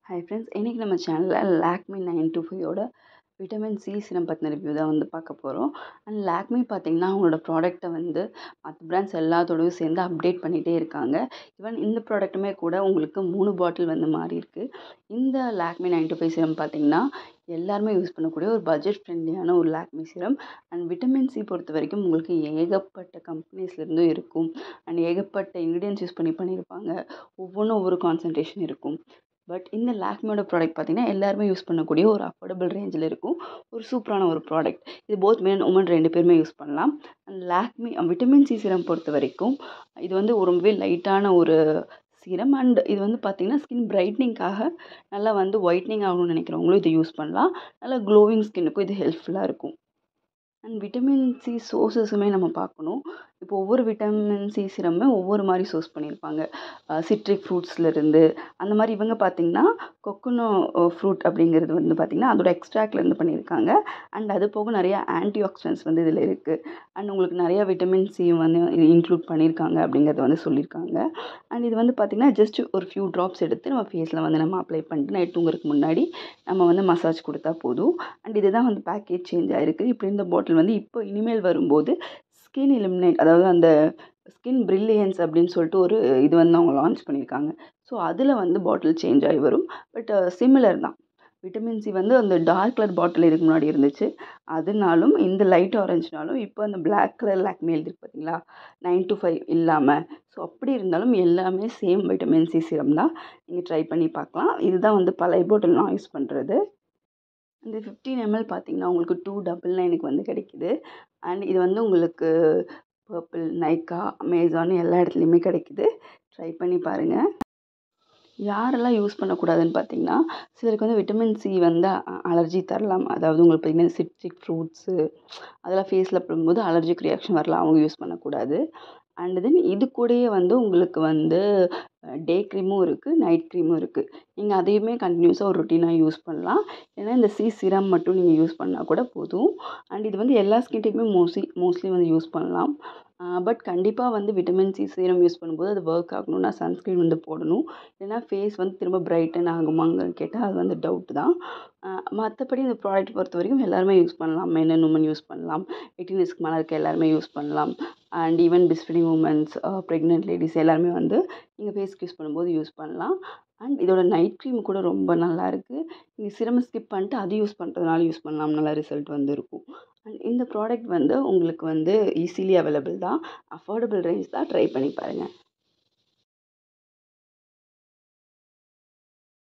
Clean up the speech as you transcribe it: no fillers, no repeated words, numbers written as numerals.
Hi friends, இன்றைக்கி நம்ம சேனலில் லாக்மி 925யோட விட்டமின் சி சிரம் பற்றின ரிவ்யூ தான் பார்க்க போகிறோம். அண்ட் லாக்மி பார்த்திங்கன்னா அவங்களோட ப்ராடக்ட்டை மற்ற பிராண்ட்ஸ் எல்லாத்தோடையும் சேர்ந்து அப்டேட் பண்ணிகிட்டே இருக்காங்க. ஈவன் இந்த ப்ராடக்ட்டுமே கூட உங்களுக்கு 3 பாட்டில் மாறி இருக்குது. இந்த லாக்மி 925 சிரம் பார்த்திங்கன்னா எல்லாருமே யூஸ் பண்ணக்கூடிய ஒரு பட்ஜெட் ஃப்ரெண்ட்லியான ஒரு லாக்மி சிரம். அண்ட் விட்டமின் சி பொறுத்த வரைக்கும் உங்களுக்கு ஏகப்பட்ட கம்பெனிஸ்லேருந்தும் இருக்கும். அண்ட் ஏகப்பட்ட இன்க்ரீடியன்ஸ் யூஸ் பண்ணியிருப்பாங்க. ஒவ்வொன்றும் ஒவ்வொரு கான்சன்ட்ரேஷன் இருக்கும். பட் இந்த லாக்மியோட ப்ராடக்ட் பார்த்திங்கன்னா எல்லாருமே யூஸ் பண்ணக்கூடிய ஒரு அஃபோர்டபுள் ரேஞ்சில் இருக்கும். ஒரு சூப்பரான ஒரு ப்ராடக்ட். இது போத் மென் உமன் 2 பேருமே யூஸ் பண்ணலாம். அண்ட் லாக்மி விட்டமின் சி சிரம் பொறுத்த வரைக்கும் இது ரொம்பவே லைட்டான ஒரு சீரம். அண்ட் இது பார்த்திங்கன்னா ஸ்கின் பிரைட்னிங்காக நல்லா ஒயிட்னிங் ஆகணும்னு நினைக்கிறவங்களும் இதை யூஸ் பண்ணலாம். நல்லா க்ளோவிங் ஸ்கின்னுக்கும் இது ஹெல்ப்ஃபுல்லாக இருக்கும். அண்ட் விட்டமின் சி சோர்ஸஸுமே நம்ம பார்க்கணும். இப்போ ஒவ்வொரு விட்டமின் சி சிரமே ஒவ்வொரு மாதிரி சோர்ஸ் பண்ணியிருப்பாங்க. சிட்ரிக் ஃப்ரூட்ஸ்லேருந்து அந்த மாதிரி இவங்க பார்த்திங்கன்னா கொக்கோனோ ஃப்ரூட் அப்படிங்கிறது பார்த்திங்கன்னா அதோட எக்ஸ்ட்ராக்ட்லேருந்து பண்ணியிருக்காங்க. அண்ட் அது போக நிறையா ஆன்டி ஆக்சிடென்ட்ஸ் இதில் இருக்குது. அண்ட் உங்களுக்கு நிறையா விட்டமின் சி இது இன்க்ளூட் பண்ணியிருக்காங்க அப்படிங்கிறத சொல்லியிருக்காங்க. அண்ட் இது பார்த்திங்கன்னா ஜஸ்ட் ஒரு ஃபியூ ட்ராப்ஸ் எடுத்து நம்ம ஃபேஸில் நம்ம அப்ளை பண்ணிட்டு நைட் தூங்குறதுக்கு முன்னாடி நம்ம மசாஜ் கொடுத்தா போதும். அண்ட் இதுதான் பேக்கேஜ் சேஞ்ச் ஆகிருக்கு. இப்படி இந்த பாட்டில் இப்போ இனிமேல் வரும்போது ஸ்கின் இலுமினேட், அதாவது அந்த ஸ்கின் பிரில்லியன்ஸ் அப்படின்னு சொல்லிட்டு ஒரு இது அவங்க லான்ச் பண்ணியிருக்காங்க. ஸோ அதில் பாட்டில் சேஞ்ச் ஆகி வரும். பட் சிமிலர் தான். விட்டமின் சி அந்த டார்க் கலர் பாட்டில் இதுக்கு முன்னாடி இருந்துச்சு. அதனாலும் இந்த லைட் ஆரஞ்சுனாலும் இப்போ அந்த பிளாக் கலர் லாக்மி எழுதிருக்கு பார்த்தீங்களா, 925 இல்லாமல். ஸோ அப்படி இருந்தாலும் எல்லாமே சேம் விட்டமின் சி சிரம் தான். நீங்கள் ட்ரை பண்ணி பார்க்கலாம். இதுதான் பழைய பாட்டில் நான் யூஸ் பண்ணுறது. இந்த 15 ml பார்த்திங்கன்னா உங்களுக்கு 299க்கு கிடைக்குது. அண்ட் இது உங்களுக்கு பர்பிள், நைக்கா, அமேசான் எல்லா இடத்துலையுமே கிடைக்குது. ட்ரை பண்ணி பாருங்கள். யாரெல்லாம் யூஸ் பண்ணக்கூடாதுன்னு பார்த்திங்கன்னா, சிலருக்கு விட்டமின் சி அலர்ஜி தரலாம். அதாவது உங்களுக்கு பார்த்திங்கன்னா சிட்ரிக் ஃப்ரூட்ஸு அதெல்லாம் ஃபேஸில் போடும்போது அலர்ஜிக் ரியாக்ஷன் வரலாம். அவங்க யூஸ் பண்ணக்கூடாது. அண்ட் தென் இது கூடயே உங்களுக்கு டே க்ரீமும் இருக்குது, நைட் க்ரீமும் இருக்குது. நீங்கள் அதையுமே கண்டினியூஸாக ஒரு ரொட்டீனாக யூஸ் பண்ணலாம். ஏன்னா இந்த சி சிரம் மட்டும் நீங்கள் யூஸ் பண்ணால் கூட போதும். அண்ட் இது எல்லா ஸ்கின் டைப்புமே மோஸ்ட்லி யூஸ் பண்ணலாம். பட் கண்டிப்பாக விட்டமின் சி சீரம் யூஸ் பண்ணும்போது அது ஒர்க் ஆகணும்னா சன்ஸ்க்ரீன் போடணும். ஏன்னா ஃபேஸ் திரும்ப பிரைட்டன் ஆகுமாங்கன்னு கேட்டால் அது டவுட் தான். மற்றபடி இந்த ப்ராடக்ட் பொறுத்த வரைக்கும் எல்லாருமே யூஸ் பண்ணலாம். மென் அண்ட் உமன் யூஸ் பண்ணலாம். 18 இயர்ஸ்க்கு மேலே இருக்க எல்லாருமே யூஸ் பண்ணலாம். And even breastfeeding womens, pregnant ladies எல்லாருமே நீங்கள் ஃபேஸ்க்கு யூஸ் பண்ணும்போது யூஸ் பண்ணலாம். அண்ட் இதோட நைட் க்ரீம் கூட ரொம்ப நல்லா இருக்குது. நீங்கள் சிரம ஸ்கிப் பண்ணிட்டு அது யூஸ் பண்ணுறதுனால யூஸ் பண்ணலாம். நல்ல ரிசல்ட் இருக்கும். அண்ட் இந்த ப்ராடக்ட் உங்களுக்கு ஈஸிலி அவைலபிள் தான். அஃபோர்டபுள் ரேஞ்ச் தான். ட்ரை பண்ணி பாருங்கள்.